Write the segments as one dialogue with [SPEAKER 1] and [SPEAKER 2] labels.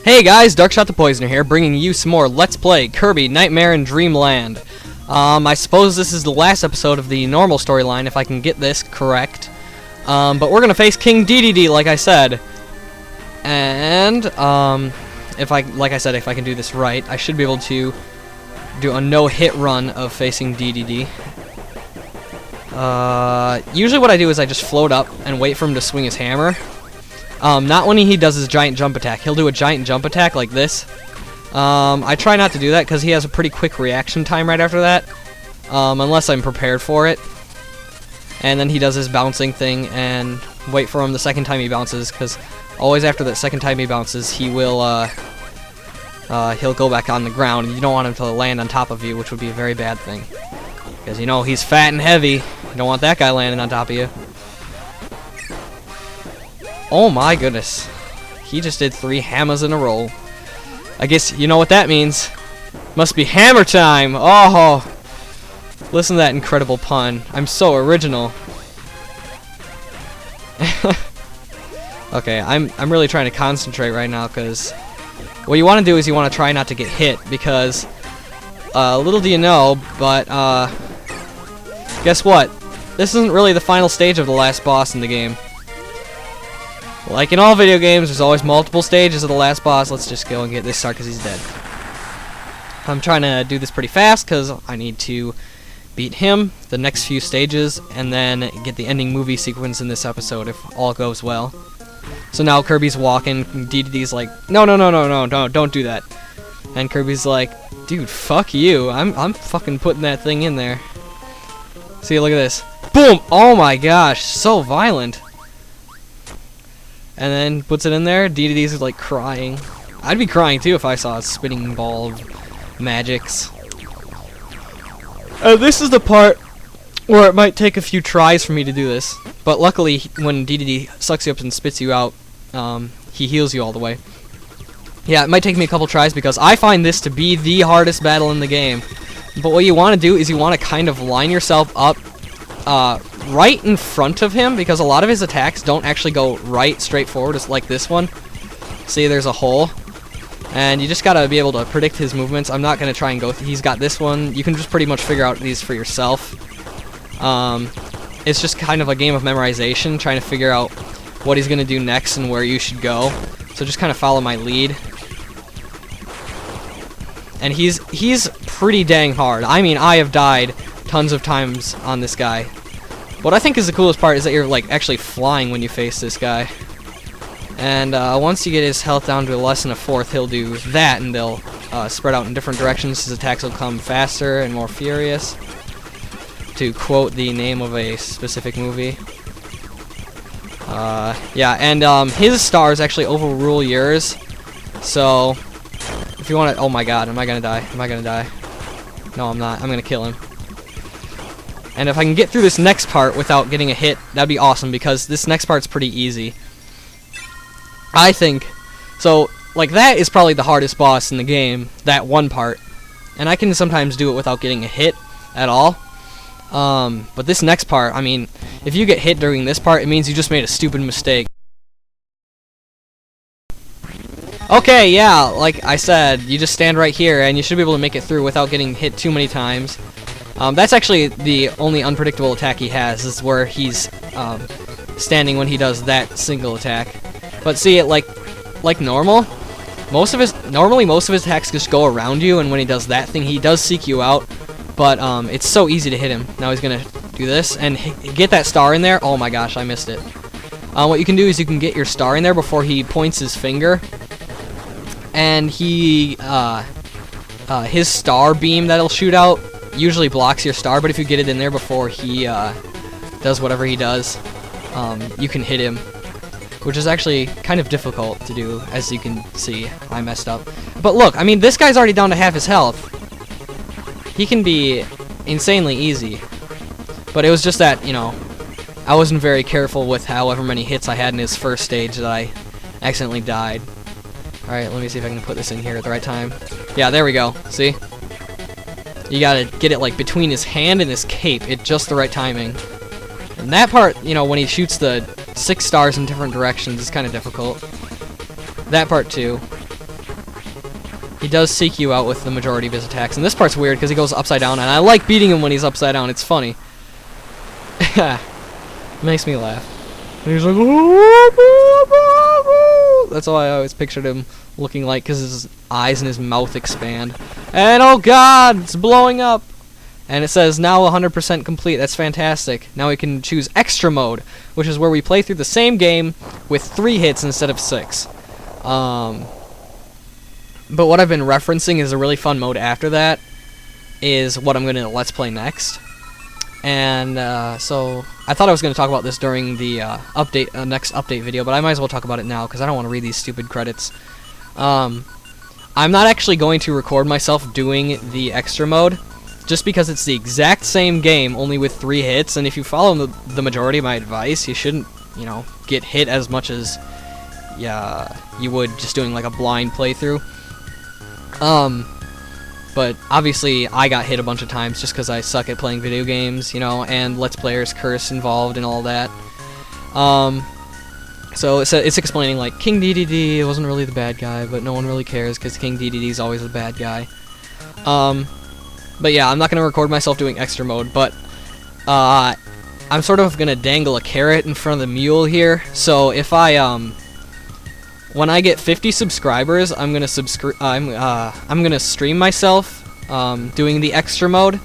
[SPEAKER 1] Hey guys, Darkshot the Poisoner here, bringing you some more Let's Play Kirby Nightmare in Dreamland. I suppose this is the last episode of the normal storyline, if I can get this correct. But we're gonna face King Dedede, like I said. And if I can do this right, I should be able to do a no-hit run of facing Dedede. Usually what I do is I just float up and wait for him to swing his hammer. Not when he does his giant jump attack. He'll do a giant jump attack like this. I try not to do that because he has a pretty quick reaction time right after that. Unless I'm prepared for it. And then he does his bouncing thing and wait for him the second time he bounces, because always after that second time he bounces, he will, he'll go back on the ground, and you don't want him to land on top of you, which would be a very bad thing. Because, you know, he's fat and heavy. You don't want that guy landing on top of you. Oh my goodness. He just did 3 hammers in a row. I guess you know what that means. Must be hammer time. Oh, listen to that incredible pun. I'm so original. Okay, I'm really trying to concentrate right now, because what you want to do is you want to try not to get hit, because little do you know, but guess what? This isn't really the final stage of the last boss in the game. Like in all video games, there's always multiple stages of the last boss. Let's just go and get this start because he's dead. I'm trying to do this pretty fast because I need to beat him, the next few stages, and then get the ending movie sequence in this episode if all goes well. So now Kirby's walking, Dedede's like, no, don't do that. And Kirby's like, dude, fuck you. I'm fucking putting that thing in there. See, look at this. Boom! Oh my gosh, so violent. And then puts it in there. Dedede's like crying. I'd be crying too if I saw a spinning ball of magics. This is the part where it might take a few tries for me to do this. But luckily, when Dedede sucks you up and spits you out, he heals you all the way. Yeah, it might take me a couple tries because I find this to be the hardest battle in the game. But what you want to do is you want to kind of line yourself up right in front of him, because a lot of his attacks don't actually go right straight forward. It's like this one. See, there's a hole. And you just gotta be able to predict his movements. I'm not gonna try and go he's got this one. You can just pretty much figure out these for yourself. It's just kind of a game of memorization, trying to figure out what he's gonna do next and where you should go. So just kind of follow my lead. And he's pretty dang hard. I mean, I have died tons of times on this guy. What I think is the coolest part is that you're like actually flying when you face this guy. And once you get his health down to less than a fourth, he'll do that, and they'll spread out in different directions. His attacks will come faster and more furious, to quote the name of a specific movie. Yeah, and his stars actually overrule yours. So if you want to, oh my god, am I gonna die? Am I gonna die? No, I'm not. I'm gonna kill him. And if I can get through this next part without getting a hit, that'd be awesome, because this next part's pretty easy, I think. So, like, that is probably the hardest boss in the game, that one part. And I can sometimes do it without getting a hit at all. But this next part, I mean, if you get hit during this part, it means you just made a stupid mistake. Okay, yeah, like I said, you just stand right here, and you should be able to make it through without getting hit too many times. That's actually the only unpredictable attack he has, is where he's standing when he does that single attack. But see, it like normal, normally most of his attacks just go around you, and when he does that thing, he does seek you out. But it's so easy to hit him. Now he's gonna do this and get that star in there. Oh my gosh, I missed it. What you can do is you can get your star in there before he points his finger, and his star beam that'll shoot out usually blocks your star, but if you get it in there before he does whatever he does, you can hit him, which is actually kind of difficult to do. As you can see, I messed up. But look, I mean, this guy's already down to half his health. He can be insanely easy, but it was just that, you know, I wasn't very careful with however many hits I had in his first stage that I accidentally died. Alright, let me see if I can put this in here at the right time. Yeah, there we go. See? You gotta get it like between his hand and his cape at just the right timing. And that part, you know, when he shoots the 6 stars in different directions is kind of difficult. That part too. He does seek you out with the majority of his attacks, and this part's weird because he goes upside down, and I like beating him when he's upside down. It's funny. Makes me laugh. And he's like, that's all I always pictured him looking like, because his eyes and his mouth expand. And oh god, it's blowing up! And it says now 100% complete. That's fantastic. Now we can choose extra mode, which is where we play through the same game with 3 hits instead of 6. But what I've been referencing is a really fun mode after that, is what I'm going to let's play next. And so I thought I was going to talk about this during the next update video, but I might as well talk about it now because I don't want to read these stupid credits. I'm not actually going to record myself doing the extra mode, just because it's the exact same game, only with 3 hits, and if you follow the majority of my advice, you shouldn't, you know, get hit as much as you would just doing like a blind playthrough. But obviously I got hit a bunch of times just because I suck at playing video games, you know, and Let's Players curse involved and all that. So it's explaining like King Dedede wasn't really the bad guy, but no one really cares because King Dedede is always the bad guy. But yeah, I'm not going to record myself doing extra mode, but I'm sort of going to dangle a carrot in front of the mule here. So if when I get 50 subscribers, I'm going to stream myself doing the extra mode,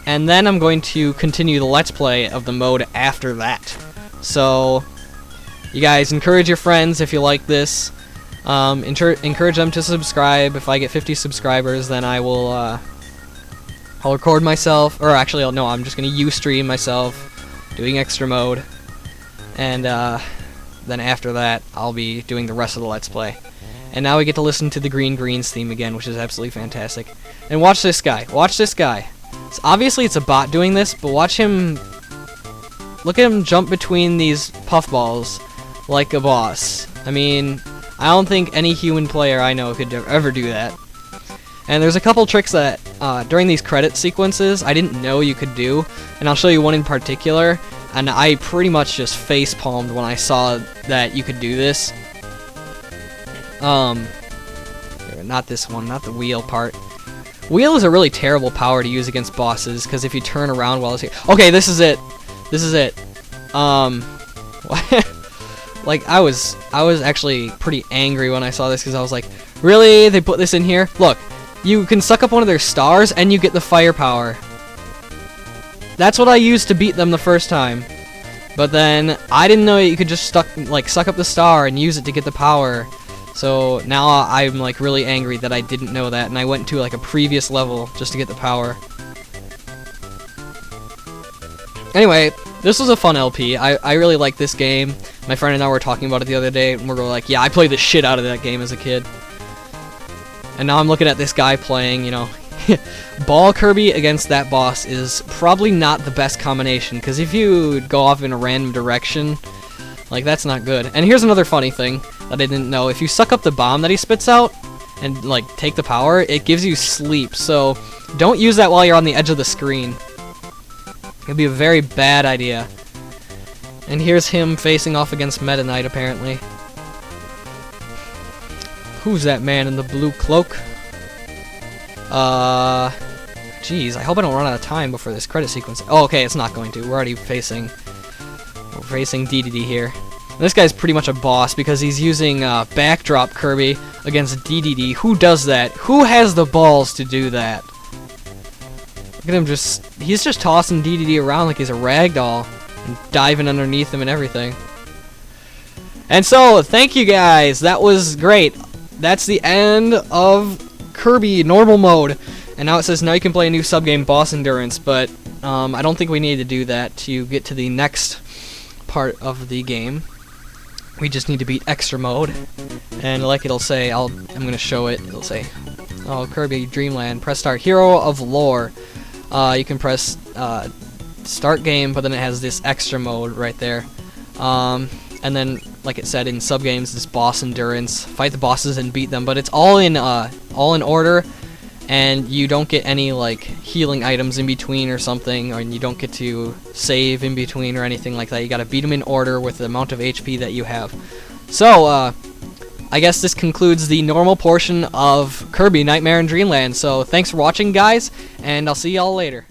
[SPEAKER 1] and then I'm going to continue the Let's Play of the mode after that. So you guys encourage your friends if you like this. Encourage them to subscribe. If I get 50 subscribers, then I will I'll record myself, or actually, no, I'm just going to Ustream myself doing extra mode, and then after that, I'll be doing the rest of the Let's Play. And now we get to listen to the Green Greens theme again, which is absolutely fantastic. And watch this guy. Watch this guy. So obviously, it's a bot doing this, but watch him. Look at him jump between these puffballs like a boss. I mean, I don't think any human player I know could ever do that. And there's a couple tricks that, during these credit sequences, I didn't know you could do, and I'll show you one in particular, and I pretty much just face-palmed when I saw that you could do this. Not this one, not the wheel part. Wheel is a really terrible power to use against bosses, because if you turn around while it's here... Okay, this is it! This is it. Like, I was actually pretty angry when I saw this, because I was like, really? They put this in here? Look! You can suck up one of their stars, and you get the firepower. That's what I used to beat them the first time. But then, I didn't know you could just suck up the star and use it to get the power. So, now I'm, like, really angry that I didn't know that, and I went to, like, a previous level just to get the power. Anyway, this was a fun LP. I really like this game. My friend and I were talking about it the other day, and we were like, yeah, I played the shit out of that game as a kid. And now I'm looking at this guy playing, you know, Ball Kirby against that boss is probably not the best combination, because if you go off in a random direction, like, that's not good. And here's another funny thing that I didn't know. If you suck up the bomb that he spits out and, like, take the power, it gives you sleep. So don't use that while you're on the edge of the screen. It'd be a very bad idea. And here's him facing off against Meta Knight, apparently. Who's that man in the blue cloak? Jeez, I hope I don't run out of time before this credit sequence. Oh, okay, it's not going to. We're already facing Dedede here. And this guy's pretty much a boss because he's using backdrop Kirby against Dedede. Who does that? Who has the balls to do that? Look at him he's just tossing Dedede around like he's a ragdoll and diving underneath him and everything. And so, thank you guys. That was great. That's the end of Kirby normal mode. And now it says now you can play a new subgame, Boss Endurance, but I don't think we need to do that to get to the next part of the game. We just need to beat extra mode. And like it'll say, I'm gonna show it. It'll say, oh, Kirby Dreamland, press start, Hero of Lore. You can press start game, but then it has this extra mode right there. And then, like it said in subgames, this boss endurance, fight the bosses and beat them, but it's all in order, and you don't get any like healing items in between or something, or you don't get to save in between or anything like that. You gotta beat them in order with the amount of HP that you have. So, I guess this concludes the normal portion of Kirby Nightmare in Dreamland. So thanks for watching, guys, and I'll see y'all later.